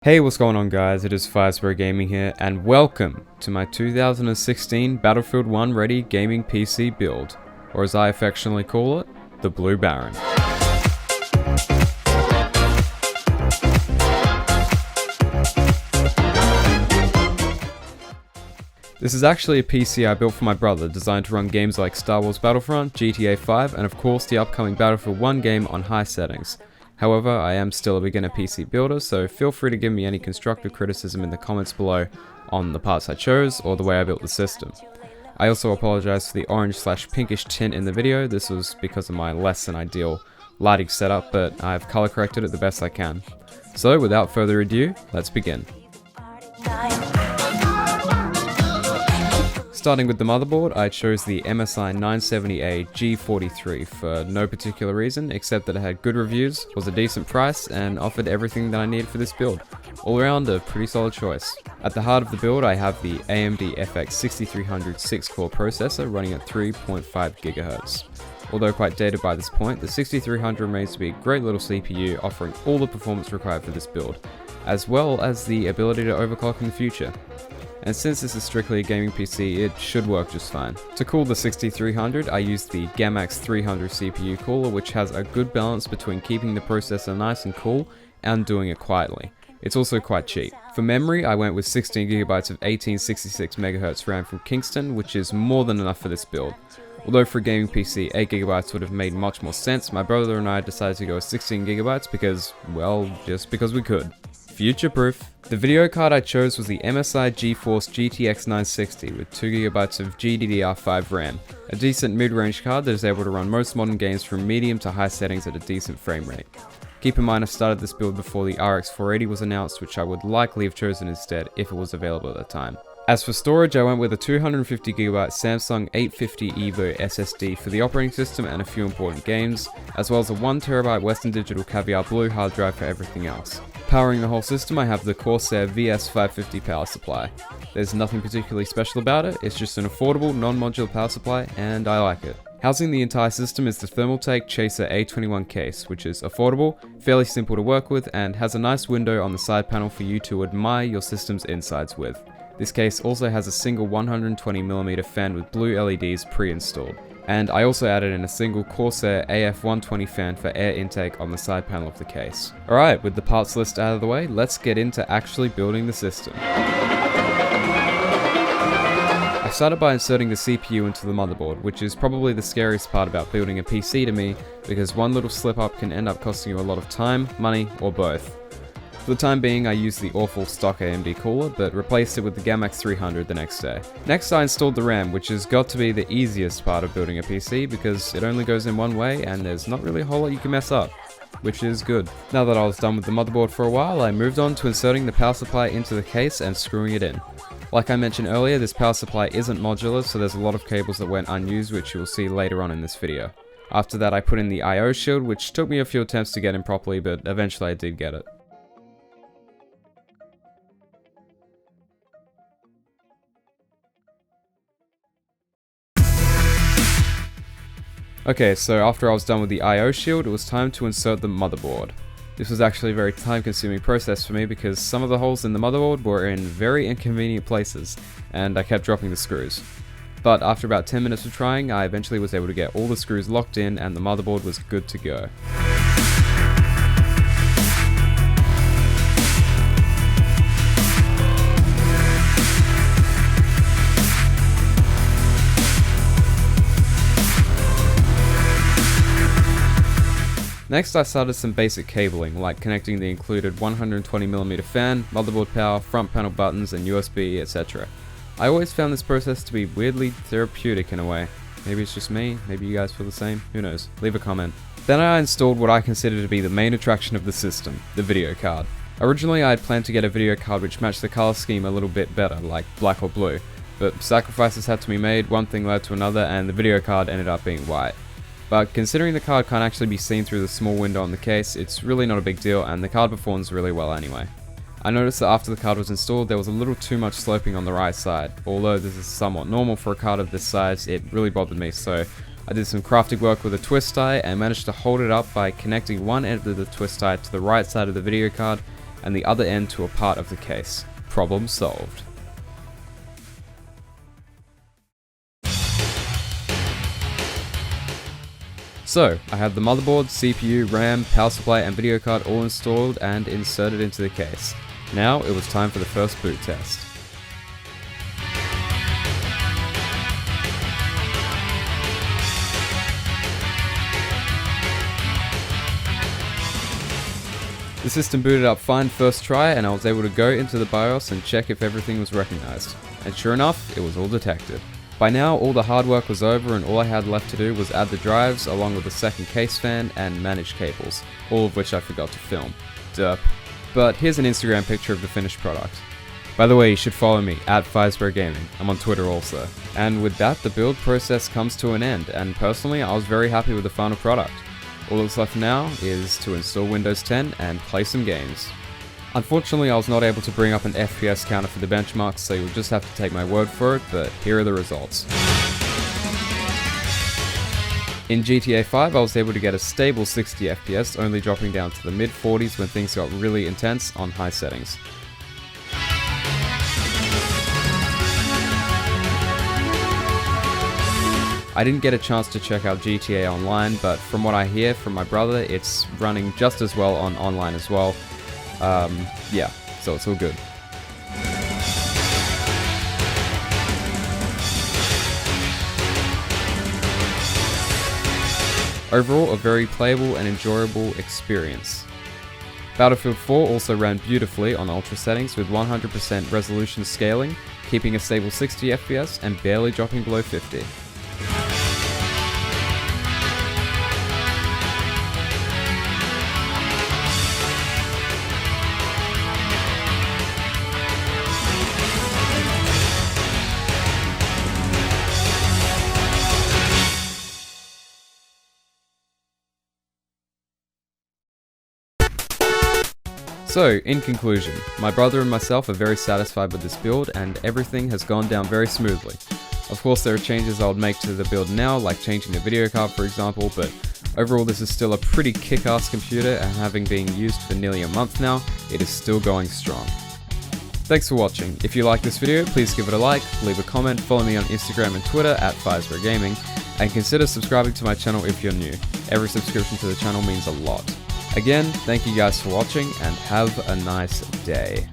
Hey, what's going on guys, it is Firesparrow Gaming here, and welcome to my 2016 Battlefield 1 Ready Gaming PC build, or as I affectionately call it, the Blue Baron. This is actually a PC I built for my brother, designed to run games like Star Wars Battlefront, GTA 5, and of course the upcoming Battlefield 1 game on high settings. However, I am still a beginner PC builder, so feel free to give me any constructive criticism in the comments below on the parts I chose or the way I built the system. I also apologize for the orange/pinkish tint in the video. This was because of my less than ideal lighting setup, but I've color corrected it the best I can. So without further ado, let's begin. Starting with the motherboard, I chose the MSI 970A G43 for no particular reason, except that it had good reviews, was a decent price, and offered everything that I needed for this build. All around, a pretty solid choice. At the heart of the build, I have the AMD FX 6300 6-core processor running at 3.5 GHz. Although quite dated by this point, the 6300 remains to be a great little CPU offering all the performance required for this build, as well as the ability to overclock in the future. And since this is strictly a gaming PC, it should work just fine. To cool the 6300, I used the Gamax 300 CPU cooler, which has a good balance between keeping the processor nice and cool and doing it quietly. It's also quite cheap. For memory, I went with 16GB of 1866 MHz RAM from Kingston, which is more than enough for this build. Although for a gaming PC, 8GB would have made much more sense, my brother and I decided to go with 16GB because, well, just because we could. Future-proof. The video card I chose was the MSI GeForce GTX 960 with 2GB of GDDR5 RAM, a decent mid-range card that is able to run most modern games from medium to high settings at a decent frame rate. Keep in mind I started this build before the RX 480 was announced, which I would likely have chosen instead if it was available at the time. As for storage, I went with a 250GB Samsung 850 EVO SSD for the operating system and a few important games, as well as a 1TB Western Digital Caviar Blue hard drive for everything else. Powering the whole system, I have the Corsair VS550 power supply. There's nothing particularly special about it, it's just an affordable, non-modular power supply, and I like it. Housing the entire system is the Thermaltake Chaser A21 case, which is affordable, fairly simple to work with, and has a nice window on the side panel for you to admire your system's insides with. This case also has a single 120mm fan with blue LEDs pre-installed. And I also added in a single Corsair AF120 fan for air intake on the side panel of the case. Alright, with the parts list out of the way, let's get into actually building the system. I started by inserting the CPU into the motherboard, which is probably the scariest part about building a PC to me, because one little slip up can end up costing you a lot of time, money, or both. For the time being, I used the awful stock AMD cooler, but replaced it with the Gamax 300 the next day. Next, I installed the RAM, which has got to be the easiest part of building a PC because it only goes in one way and there's not really a whole lot you can mess up, which is good. Now that I was done with the motherboard for a while, I moved on to inserting the power supply into the case and screwing it in. Like I mentioned earlier, this power supply isn't modular, so there's a lot of cables that went unused, which you'll see later on in this video. After that, I put in the I/O shield, which took me a few attempts to get in properly, but eventually I did get it. Okay, so after I was done with the I/O shield, it was time to insert the motherboard. This was actually a very time-consuming process for me because some of the holes in the motherboard were in very inconvenient places, and I kept dropping the screws. But after about 10 minutes of trying, I eventually was able to get all the screws locked in and the motherboard was good to go. Next, I started some basic cabling, like connecting the included 120mm fan, motherboard power, front panel buttons, and USB, etc. I always found this process to be weirdly therapeutic in a way. Maybe it's just me, maybe you guys feel the same, who knows, leave a comment. Then I installed what I consider to be the main attraction of the system, the video card. Originally I had planned to get a video card which matched the color scheme a little bit better, like black or blue, but sacrifices had to be made, one thing led to another, and the video card ended up being white. But considering the card can't actually be seen through the small window on the case, it's really not a big deal and the card performs really well anyway. I noticed that after the card was installed there was a little too much sloping on the right side. Although this is somewhat normal for a card of this size, it really bothered me, so I did some crafting work with a twist tie and managed to hold it up by connecting one end of the twist tie to the right side of the video card and the other end to a part of the case. Problem solved. So, I have the motherboard, CPU, RAM, power supply and video card all installed and inserted into the case. Now it was time for the first boot test. The system booted up fine first try, and I was able to go into the BIOS and check if everything was recognized. And sure enough, it was all detected. By now, all the hard work was over and all I had left to do was add the drives along with the second case fan and manage cables, all of which I forgot to film. Derp. But here's an Instagram picture of the finished product. By the way, you should follow me, @FiveSquareGaming. I'm on Twitter also. And with that, the build process comes to an end, and personally, I was very happy with the final product. All that's left now is to install Windows 10 and play some games. Unfortunately, I was not able to bring up an FPS counter for the benchmarks, so you'll just have to take my word for it, but here are the results. In GTA 5, I was able to get a stable 60 FPS, only dropping down to the mid-40s when things got really intense on high settings. I didn't get a chance to check out GTA Online, but from what I hear from my brother, it's running just as well on online as well. Yeah, so it's all good. Overall, a very playable and enjoyable experience. Battlefield 4 also ran beautifully on ultra settings with 100% resolution scaling, keeping a stable 60 FPS and barely dropping below 50. So, in conclusion, my brother and myself are very satisfied with this build and everything has gone down very smoothly. Of course there are changes I would make to the build now, like changing the video card for example, but overall this is still a pretty kick-ass computer, and having been used for nearly a month now, it is still going strong. Thanks for watching. If you like this video, please give it a like, leave a comment, follow me on Instagram and Twitter @FiveSquareGaming, and consider subscribing to my channel if you're new. Every subscription to the channel means a lot. Again, thank you guys for watching and have a nice day.